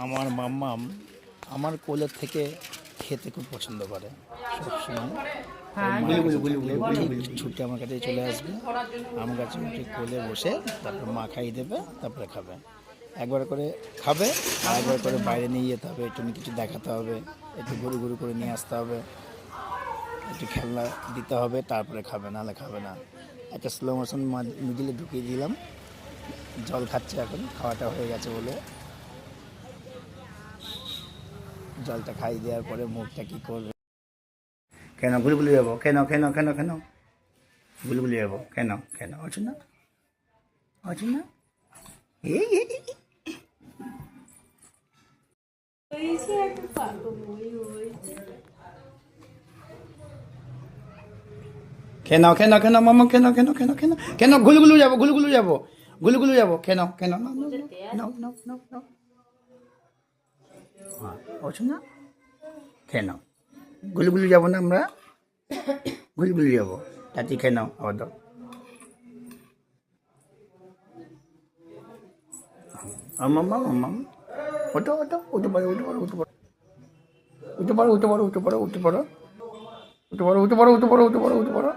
আমার মাম্মাম আমার কোলের থেকে খেতে খুব পছন্দ করে সবসময়। ছুটে আমার কাছে চলে আসবে, আমার কাছে উঠে কোলে বসে তারপর মা খাইয়ে দেবে, তারপরে খাবে। একবার করে খাবে আর একবার করে বাইরে নিয়ে যেতে হবে, একটু কিছু দেখাতে হবে, একটু ঘুরু ঘুরু করে নিয়ে আসতে হবে, একটু খেলনা দিতে হবে, তারপরে খাবে, নাহলে খাবে না। একটা স্লো মোশন মিডিলে ঢুকিয়ে দিলাম, জল খাচ্ছে, এখন খাওয়াটা হয়ে গেছে বলে জলটা খাইয়ে দেওয়ার পরে মুখটা কী করবে, কেন গুলগুলি যাবো, কেন কেন কেন কেন গুলগুলি যাবো, কেন কেন আছো না, আছো না, এই কেন কেন কেন মামা কেন কেন কেন কেন কেন গুলগুলু যাবো, গুলগুলু যাবো, গুলগুলু যাবো, কেন কেন আছো না, কেন গুলগুলু যাবো না আমরা, গুলগুলু যাবো, তাতি কেন আবার দাও, মাম্মা মাম্মা ওটো ওটো উঠে পড়ো, উঠে পড়ো, উঠে পড়ো, উঠে পড়ো, উঠে পড়ো, উঠে পড়ো, উঠে পড়ো, উঠে পড়ো, উঠে পড়ো, উঠে পড়ো, উঠে পড়ো, উঠে পড়ো, উঠে পড়ো।